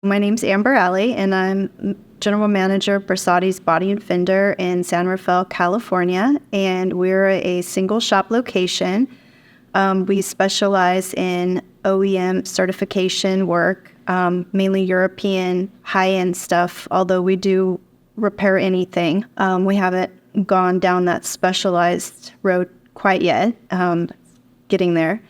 My name's Amber Alley, and I'm General Manager of Bersati's Body and Fender in San Rafael, California, and we're a single shop location. We specialize in OEM certification work, mainly European high-end stuff, although we do repair anything. We haven't gone down that specialized road quite yet, getting there.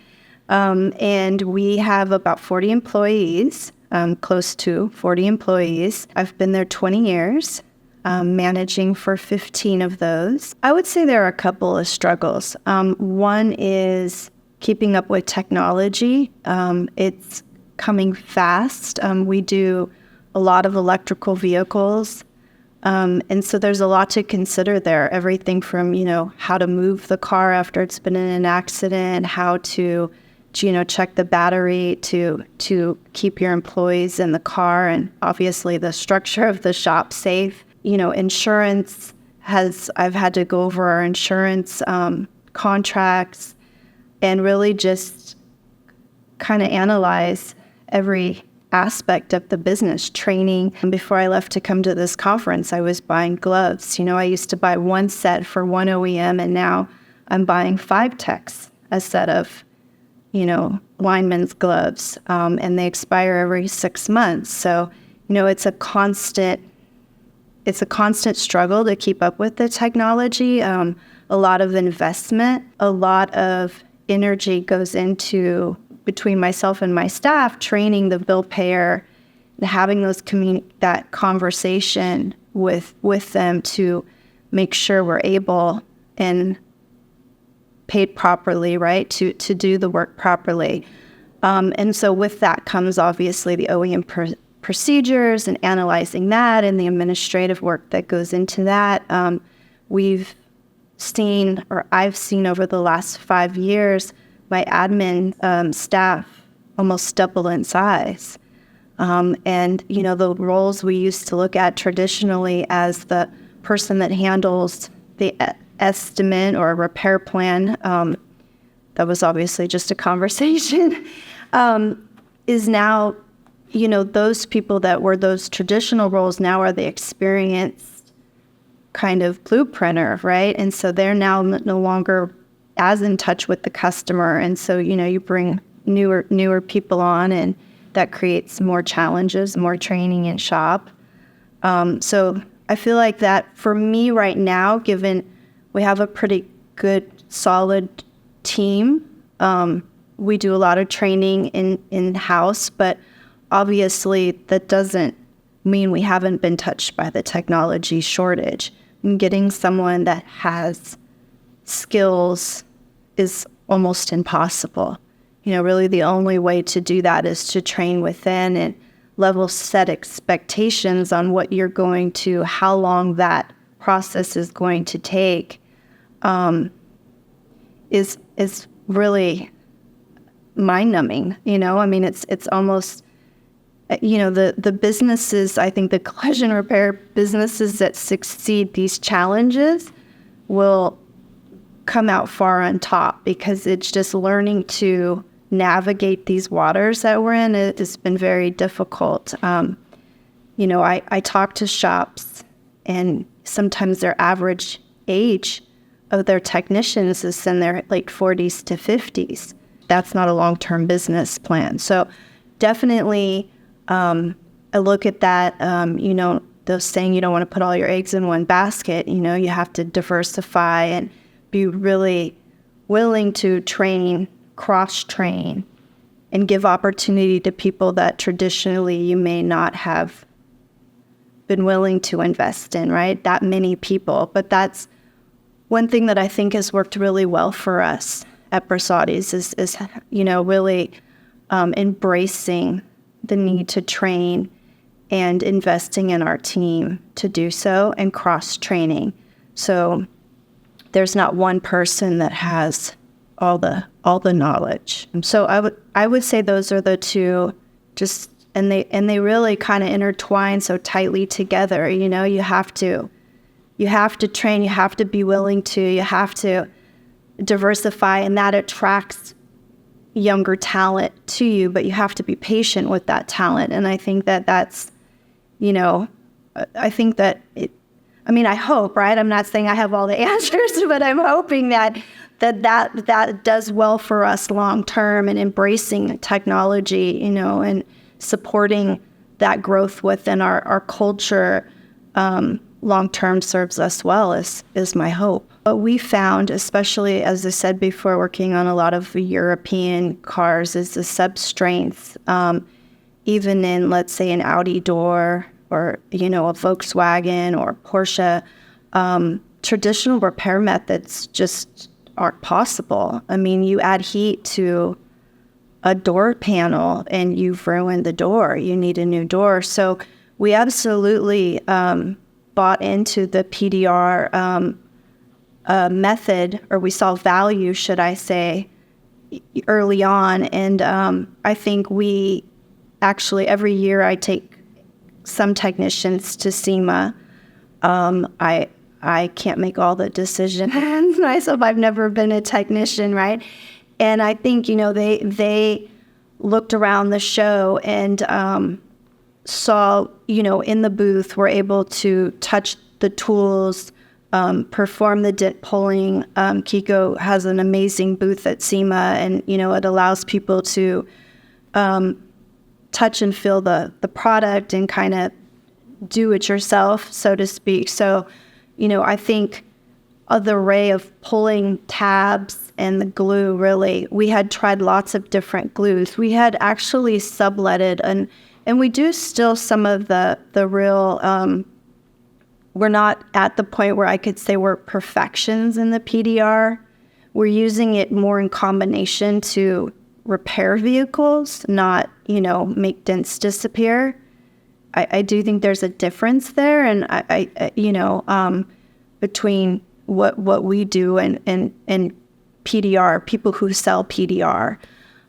And we have about 40 employees. Close to 40 employees. I've been there 20 years, managing for 15 of those. I would say there are a couple of struggles. One is keeping up with technology. It's coming fast. We do a lot of electrical vehicles. And so there's a lot to consider there. Everything from, how to move the car after it's been in an accident, how to check the battery to keep your employees in the car, and obviously the structure of the shop safe. Insurance I've had to go over our insurance contracts and really just kind of analyze every aspect of the business. Training. And before I left to come to this conference, I was buying gloves. I used to buy one set for one OEM, and now I'm buying 5 techs a set of lineman's gloves, and they expire every 6 months. So, it's a constant struggle to keep up with the technology. A lot of investment, a lot of energy goes into, between myself and my staff, training the bill payer and having that conversation with them to make sure we're able and paid properly, right, to do the work properly. And so with that comes obviously the OEM procedures and analyzing that and the administrative work that goes into that. I've seen over the last 5 years, my admin staff almost double in size. And, the roles we used to look at traditionally as the person that handles the estimate or a repair plan, that was obviously just a conversation, is now, those people that were those traditional roles now are the experienced kind of blueprinter, right? And so they're now no longer as in touch with the customer. And so, you bring newer people on, and that creates more challenges, more training in shop. So I feel like that for me right now, given we have a pretty good, solid team. We do a lot of training in-house, but obviously that doesn't mean we haven't been touched by the technology shortage. And getting someone that has skills is almost impossible. Really the only way to do that is to train within and level set expectations on what you're going to, how long that process is going to take. Is really mind-numbing. It's almost, the businesses, I think the collision repair businesses that succeed these challenges will come out far on top, because it's just learning to navigate these waters that we're in. It's been very difficult. I talk to shops, and sometimes their average age of their technicians is in their late 40s to 50s. That's not a long-term business plan. So definitely I look at that, those saying you don't want to put all your eggs in one basket. You have to diversify and be really willing to train, cross-train, and give opportunity to people that traditionally you may not have been willing to invest in, right? That many people. But that's one thing that I think has worked really well for us at Bersati's is really embracing the need to train and investing in our team to do so, and cross-training. So there's not one person that has all the knowledge. So I would say those are the two, and they really kind of intertwine so tightly together. You have to train, you have to be willing to, you have to diversify, and that attracts younger talent to you, but you have to be patient with that talent. And I think that that's, I think that I hope, right? I'm not saying I have all the answers, but I'm hoping that does well for us long term, and embracing technology, and supporting that growth within our culture long term serves us well, is my hope. What we found, especially as I said before, working on a lot of European cars, is the sub-strength, even in, let's say, an Audi door, or a Volkswagen or Porsche, traditional repair methods just aren't possible. I mean, you add heat to a door panel and you've ruined the door. You need a new door. So we absolutely bought into the PDR method, or we saw value, should I say, early on. And I think we actually, every year I take some technicians to SEMA. I can't make all the decisions myself. I've never been a technician, right? And I think, they looked around the show and saw, in the booth, were able to touch the tools, perform the dent pulling. KECO has an amazing booth at SEMA, and, it allows people to touch and feel the product and kind of do it yourself, so to speak. So, I think of the array of pulling tabs and the glue, really, we had tried lots of different glues. We had actually subletted, and we do still some of the real, we're not at the point where I could say we're perfections in the PDR. We're using it more in combination to repair vehicles, not, make dents disappear. I do think there's a difference there, and I between what we do and PDR, people who sell PDR.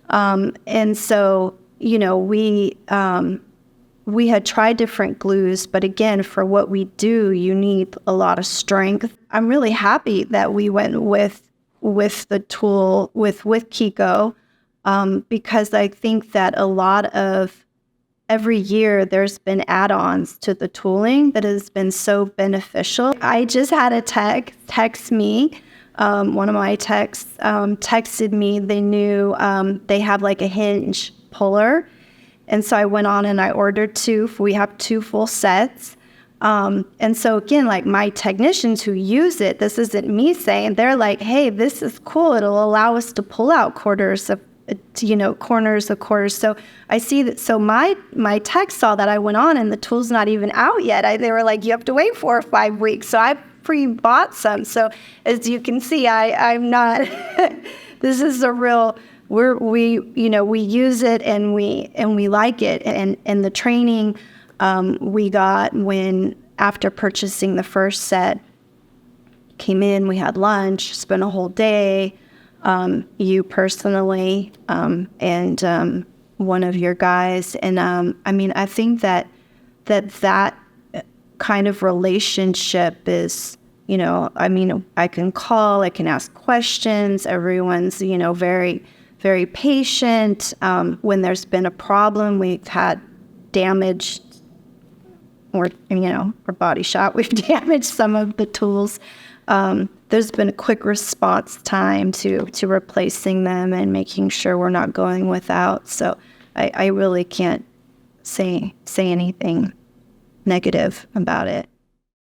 And so, we had tried different glues, but again, for what we do, you need a lot of strength. I'm really happy that we went with the tool, with KECO, because I think that a lot of every year there's been add-ons to the tooling that has been so beneficial. I just had a text me. One of my techs texted me. They knew they have like a hinge puller. And so I went on and I ordered 2. We have 2 full sets. And so again, like my technicians who use it, this isn't me saying, they're like, hey, this is cool. It'll allow us to pull out corners of quarters. So I see that. So my tech saw that I went on and the tool's not even out yet. They were like, you have to wait 4 or 5 weeks. So I pre-bought some. So as you can see, I'm not, this is a real, we use it and we like it. And the training we got after purchasing the first set, came in, we had lunch, spent a whole day, you personally, and one of your guys. And I think that kind of relationship is, I can call, I can ask questions. Everyone's, very, very patient. When there's been a problem, we've had damaged, or body shop, we've damaged some of the tools. There's been a quick response time to replacing them and making sure we're not going without. So I really can't say anything negative about it.